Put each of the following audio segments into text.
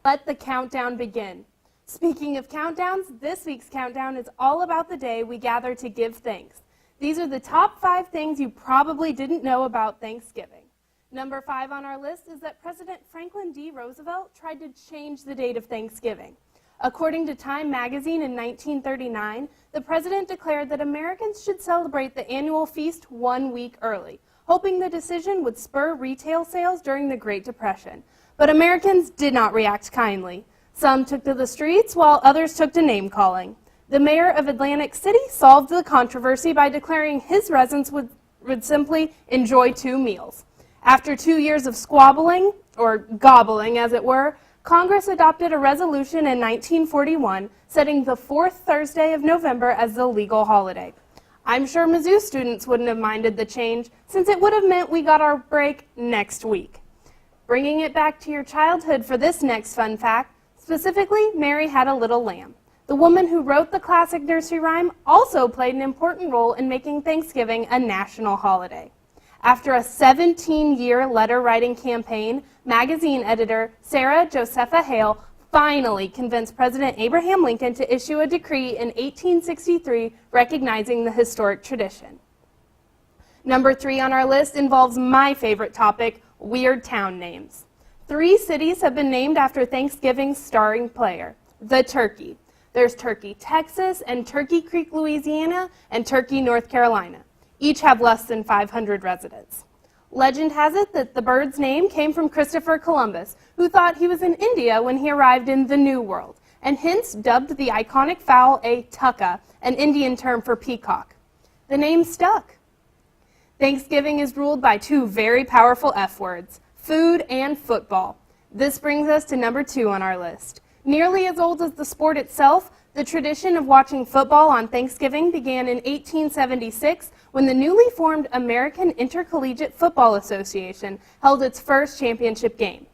Let the countdown begin. Speaking of countdowns, this week's countdown is all about the day we gather to give thanks. These are the top 5 things you probably didn't know about Thanksgiving. Number 5 on our list is that President Franklin D. Roosevelt tried to change the date of Thanksgiving. According to Time magazine in 1939, the president declared that Americans should celebrate the annual feast 1 week early, hoping the decision would spur retail sales during the Great Depression. But Americans did not react kindly. Some took to the streets, while others took to name-calling. The mayor of Atlantic City solved the controversy by declaring his residents would simply enjoy 2 meals. After 2 years of squabbling, or gobbling as it were, Congress adopted a resolution in 1941 setting the 4th Thursday of November as the legal holiday. I'm sure Mizzou students wouldn't have minded the change, since it would have meant we got our break next week. Bringing it back to your childhood for this next fun fact, specifically, Mary Had a Little Lamb. The woman who wrote the classic nursery rhyme also played an important role in making Thanksgiving a national holiday. After a 17-year letter-writing campaign, magazine editor Sarah Josepha Hale finally convinced President Abraham Lincoln to issue a decree in 1863 recognizing the historic tradition. Number 3 on our list involves my favorite topic, weird town names. 3 cities have been named after Thanksgiving's starring player, the turkey. There's Turkey, Texas, and Turkey Creek, Louisiana, and Turkey, North Carolina. Each have less than 500 residents. Legend has it that the bird's name came from Christopher Columbus, who thought he was in India when he arrived in the New World, and hence dubbed the iconic fowl a tucka, an Indian term for peacock. The name stuck. Thanksgiving is ruled by 2 very powerful F words, food and football. This brings us to number 2 on our list. Nearly as old as the sport itself, the tradition of watching football on Thanksgiving began in 1876 when the newly formed American Intercollegiate Football Association held its first championship game.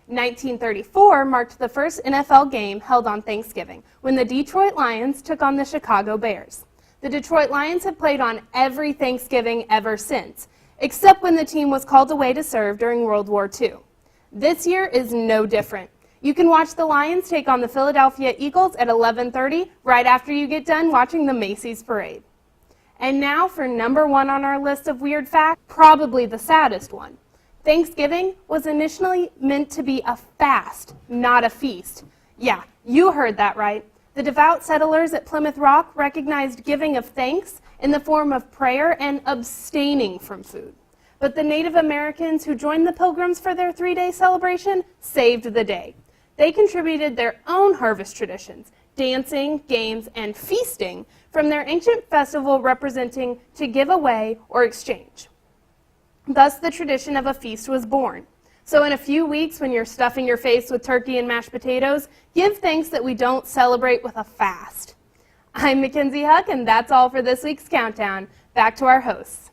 1934 marked the first NFL game held on Thanksgiving when the Detroit Lions took on the Chicago Bears. The Detroit Lions have played on every Thanksgiving ever since, except when the team was called away to serve during World War II. This year is no different. You can watch the Lions take on the Philadelphia Eagles at 11:30 right after you get done watching the Macy's Parade. And now for number 1 on our list of weird facts, probably the saddest one. Thanksgiving was initially meant to be a fast, not a feast. Yeah, you heard that right. The devout settlers at Plymouth Rock recognized giving of thanks in the form of prayer and abstaining from food. But the Native Americans who joined the Pilgrims for their 3-day celebration saved the day. They contributed their own harvest traditions, dancing, games, and feasting from their ancient festival representing to give away or exchange. Thus, the tradition of a feast was born. So in a few weeks, when you're stuffing your face with turkey and mashed potatoes, give thanks that we don't celebrate with a fast. I'm Mackenzie Huck, and that's all for this week's Countdown. Back to our hosts.